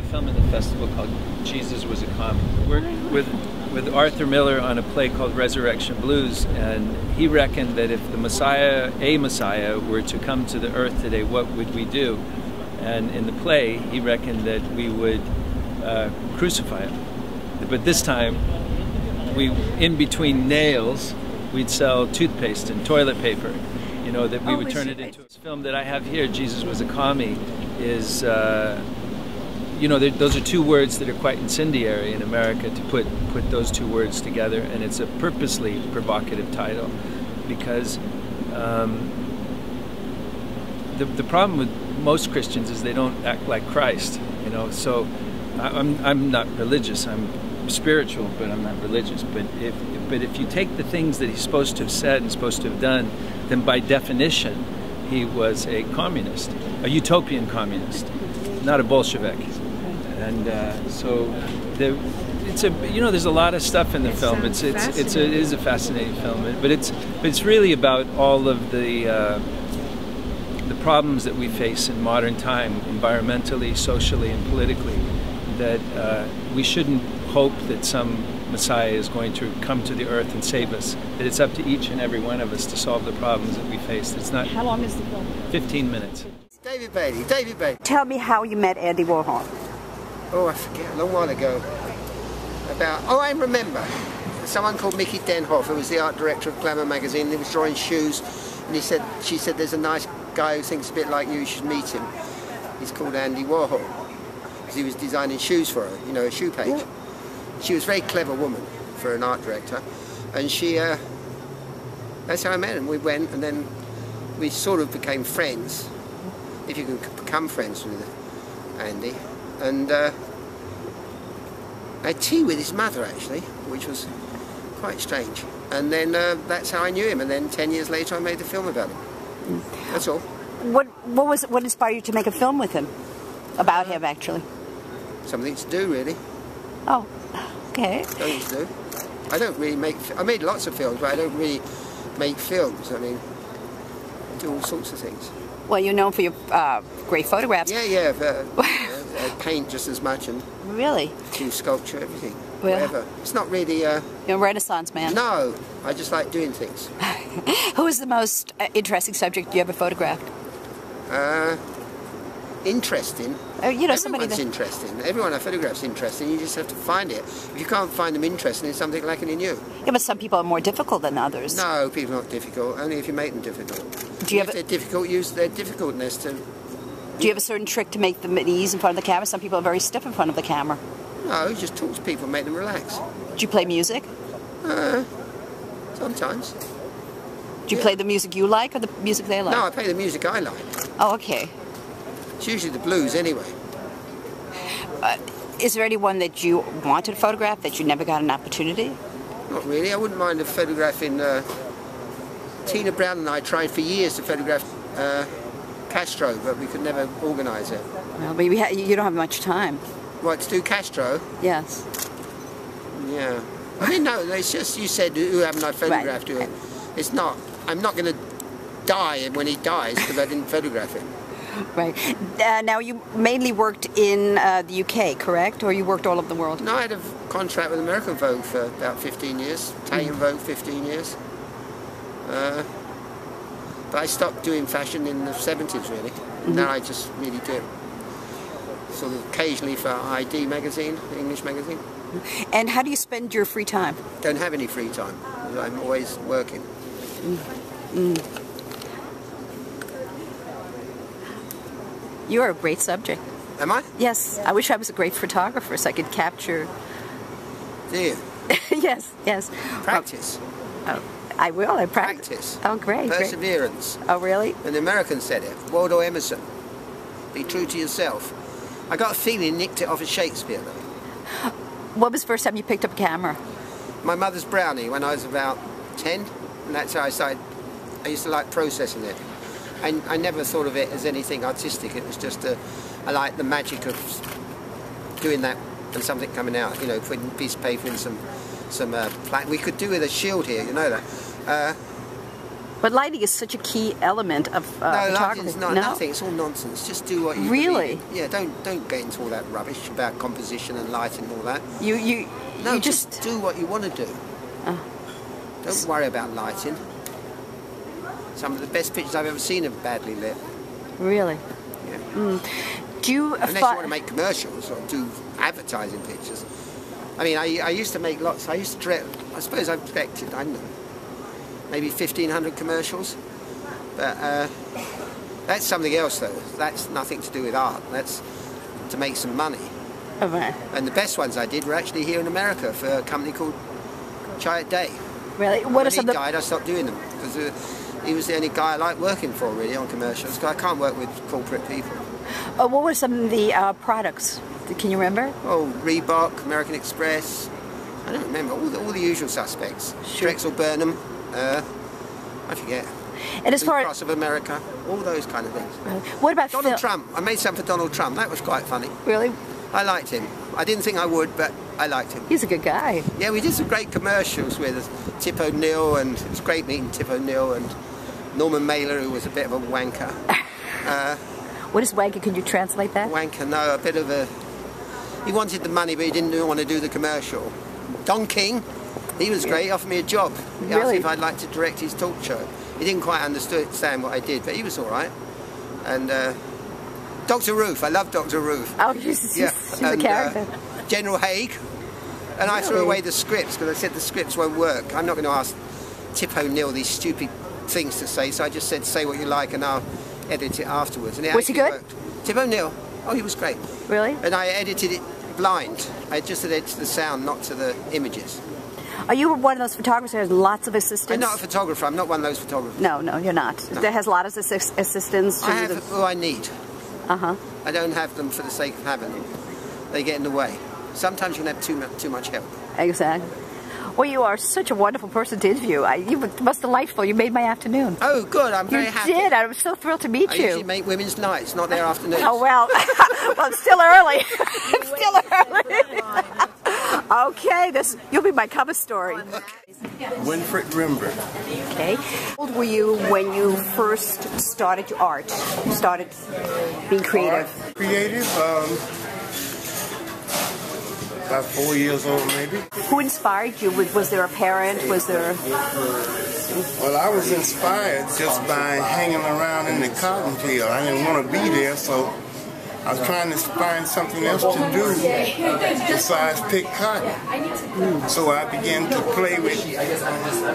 film in the festival called Jesus Was a Commie. Worked with Arthur Miller on a play called Resurrection Blues, and he reckoned that if the Messiah, a Messiah, were to come to the earth today, what would we do? And in the play, he reckoned that we would crucify him. But this time, in between nails, we'd sell toothpaste and toilet paper. You know, that we would turn it into. This film that I have here, Jesus Was a Commie, is, you know, those are two words that are quite incendiary in America, to put those two words together, and it's a purposely provocative title, because the problem with most Christians is they don't act like Christ, you know. So I'm not religious, I'm spiritual, but I'm not religious. But if you take the things that he's supposed to have said and supposed to have done, then by definition he was a communist, a utopian communist, not a Bolshevik. And so it's a, you know, there's a lot of stuff in the film. It is a fascinating film, but it's really about all of the problems that we face in modern time, environmentally, socially, and politically. That we shouldn't hope that some Messiah is going to come to the earth and save us. That it's up to each and every one of us to solve the problems that we face. It's not. How long is the film? 15 minutes. David Bailey. Tell me how you met Andy Warhol. Oh, I forget, a long while ago. I remember. Someone called Mickey Denhoff, who was the art director of Glamour magazine, and he was drawing shoes, and she said, there's a nice guy who thinks a bit like you should meet him. He's called Andy Warhol, because he was designing shoes for her, you know, a shoe page. Yeah. She was a very clever woman for an art director, and she, that's how I met him. We went, and then we sort of became friends, if you can become friends with Andy. And I had tea with his mother, actually, which was quite strange. And then that's how I knew him. And then 10 years later, I made the film about him. That's all. What inspired you to make a film with him? About him, actually? Something to do, really. Oh, okay. Something to do. I don't really I made lots of films, but I don't really make films. I mean, I do all sorts of things. Well, you're known for your great photographs. Yeah. I paint just as much, and really, do sculpture, everything, well, whatever. It's not really. You're a Renaissance man. No, I just like doing things. Who is the most interesting subject you ever photographed? Interesting. You know, somebody Everyone's interesting. Everyone I photograph's interesting. You just have to find it. If you can't find them interesting, it's something lacking in you. Yeah, but some people are more difficult than others. No, people are not difficult. Only if you make them difficult. If they're difficult, use their difficultness to. Do you have a certain trick to make them at ease in front of the camera? Some people are very stiff in front of the camera. No, you just talk to people and make them relax. Do you play music? Sometimes. Do you play the music you like or the music they like? No, I play the music I like. Oh, okay. It's usually the blues anyway. Is there anyone that you wanted to photograph that you never got an opportunity? Not really. I wouldn't mind photographing Tina Brown, and I tried for years to photograph Castro, but we could never organise it. Well, but you don't have much time. What, to do Castro? Yes. Yeah. I mean, no, it's just, you said, who haven't I photographed? Right. It's not, I'm not going to die when he dies because I didn't photograph him. Right. Now, you mainly worked in the UK, correct? Or you worked all over the world? No, I had a contract with American Vogue for about 15 years, Italian Vogue 15 years. But I stopped doing fashion in the 70s, really. Now I just really do it sort of occasionally for ID magazine, English magazine. And how do you spend your free time? Don't have any free time. I'm always working. You are a great subject. Am I? Yes. I wish I was a great photographer so I could capture... Do you? Yes. Practice. I will. I practice. Oh, great. Perseverance. Oh, really? And the American said it. Waldo Emerson. Be true to yourself. I got a feeling he nicked it off of Shakespeare, though. What was the first time you picked up a camera? My mother's Brownie when I was about 10, and that's how I started. I used to like processing it. I never thought of it as anything artistic. It was just I like the magic of doing that and something coming out. You know, putting a piece of paper in some we could do with a shield here. You know that. But lighting is such a key element of No, photography. lighting's not nothing. It's all nonsense. Just do what you really. believe in. Yeah, don't get into all that rubbish about composition and lighting and all that. You just do what you want to do. Don't worry about lighting. Some of the best pictures I've ever seen are badly lit. Really? Yeah. Do you Unless you want to make commercials or do advertising pictures. I mean, I used to make lots. I used to direct. I suppose I've directed, I don't know, maybe 1,500 commercials. But that's something else, though. That's nothing to do with art. That's to make some money. Okay. And the best ones I did were actually here in America for a company called Chiat Day. Really? What When are some he of the... died, I stopped doing them because he was the only guy I liked working for, really, on commercials. Because I can't work with corporate people. what were some of the products? Can you remember? Oh, Reebok, American Express. I don't remember all the usual suspects. Sure. Drexel Burnham. I forget. And as Blue far Cross of America, all those kind of things. what about Donald Trump. I made some for Donald Trump. That was quite funny. Really? I liked him. I didn't think I would, but I liked him. He's a good guy. Yeah, we did some great commercials with Tip O'Neill, and it was great meeting Tip O'Neill and Norman Mailer, who was a bit of a wanker. What is wanker? Can you translate that? Wanker, no, a bit of a... He wanted the money, but he didn't want to do the commercial. Don King, he was great. He offered me a job. He asked me if I'd like to direct his talk show. He didn't quite understand what I did, but he was all right. And Dr. Ruth, I love Dr. Ruth. Oh, she's a character. General Haig. And I threw away the scripts because I said the scripts won't work. I'm not going to ask Tip O'Neill these stupid things to say, so I just said, say what you like and I'll edit it afterwards. And it was he good? Worked. Tip O'Neill, oh, he was great. Really? And I edited it blind. I just edited to the sound, not to the images. Are you one of those photographers that has lots of assistants? I'm not a photographer. I'm not one of those photographers. No, you're not. No. That has a lot of assistants. I have who I need. Uh-huh. I don't have them for the sake of having them. They get in the way. Sometimes you can have too much help. Exactly. Well, you are such a wonderful person to interview. You were most delightful. You made my afternoon. Oh, good. I'm very happy. You did. I was so thrilled to meet you. I usually make women's nights, not their afternoons. Oh, well. Well, it's still early. It's still early. Okay, you'll be my cover story. Winfred Rembert. Okay. How old were you when you first started your art? You started being creative? Creative? About 4 years old, maybe. Who inspired you? Was there a parent? Was there... Well, I was inspired just by hanging around in the cotton field. I didn't want to be there, so I was trying to find something else to do besides pick cotton. So I began to play with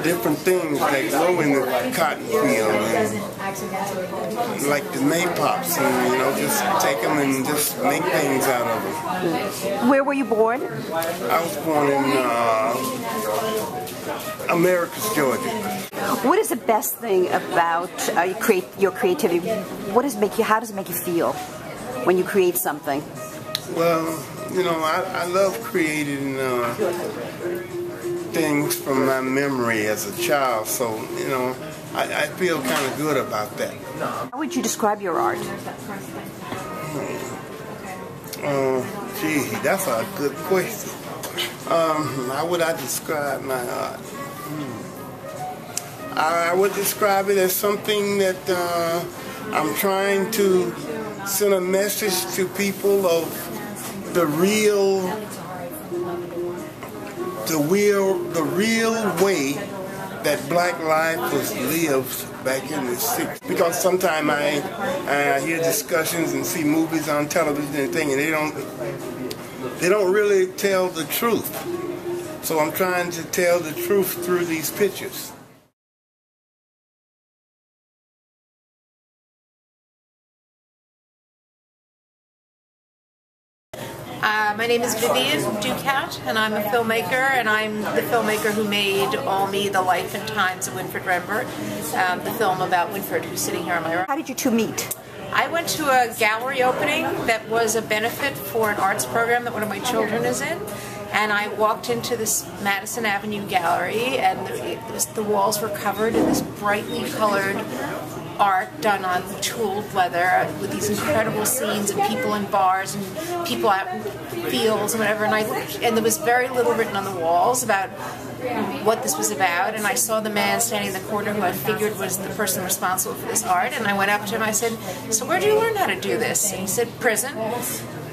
different things that grow in the cotton field, and like the maypops, and just take them and just make things out of them. Where were you born? I was born in Americus, Georgia. What is the best thing about your creativity? How does it make you feel when you create something? Well, I love creating things from my memory as a child, so, I feel kind of good about that. How would you describe your art? Gee, that's a good question. How would I describe my art? I would describe it as something that I'm trying to send a message to people of the real way that black life was lived back in the 60s. Because sometimes I hear discussions and see movies on television and things, and they don't really tell the truth. So I'm trying to tell the truth through these pictures. My name is Vivian Ducat, and I'm a filmmaker, and I'm the filmmaker who made All Me, The Life and Times of Winfred Rembert, the film about Winfred, who's sitting here on my right. How did you two meet? I went to a gallery opening that was a benefit for an arts program that one of my children is in, and I walked into this Madison Avenue gallery, and the walls were covered in this brightly colored art done on tooled leather with these incredible scenes of people in bars and people out in fields and whatever, and there was very little written on the walls about what this was about, and I saw the man standing in the corner who I figured was the person responsible for this art, and I went up to him, I said, "So where did you learn how to do this?" And he said, "Prison."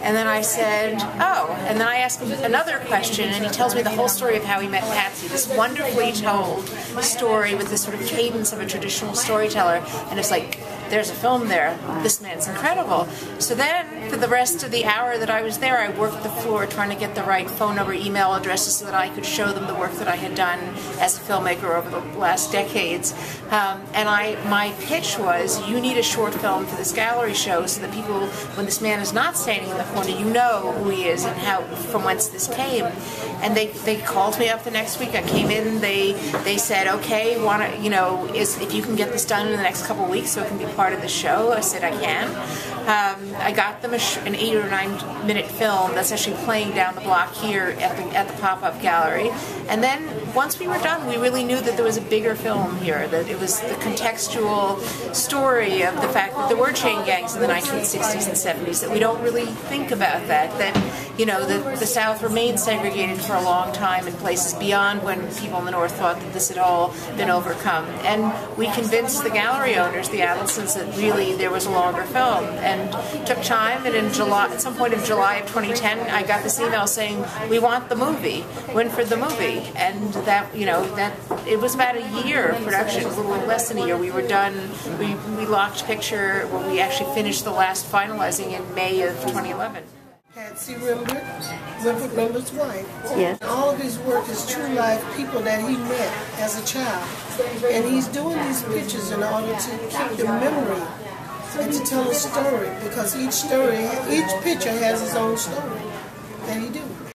And then I said, "Oh," and then I asked him another question, and he tells me the whole story of how he met Patsy, this wonderfully told story with this sort of cadence of a traditional storyteller, and it's like, there's a film there, this man's incredible. So then, for the rest of the hour that I was there, I worked the floor trying to get the right phone number, email addresses so that I could show them the work that I had done as a filmmaker over the last decades. And my pitch was, you need a short film for this gallery show so that people, when this man is not standing in the corner, you know who he is and how, from whence this came. And they called me up the next week. I came in, they said, "Okay, if you can get this done in the next couple of weeks so it can be part of the show." I said, "I can." I got them an 8 or 9 minute film that's actually playing down the block here at the pop-up gallery. And then once we were done, we really knew that there was a bigger film here, that it was the contextual story of the fact that there were chain gangs in the 1960s and 70s, that we don't really think about that the South remained segregated for a long time in places beyond when people in the North thought that this had all been overcome. And we convinced the gallery owners, the Adelsons, that really there was a longer film. And it took time, and at some point in July of 2010, I got this email saying, "We want the movie, Winfred the movie." And that it was about a year of production, a little less than a year. We were done, we locked picture, well, we actually finished the last finalizing in May of 2011. Patsy Rembert, Winfred Rembert's wife. Yes. All of his work is true life people that he met as a child. And he's doing these pictures in order to keep the memory and to tell a story, because each picture has its own story that he do.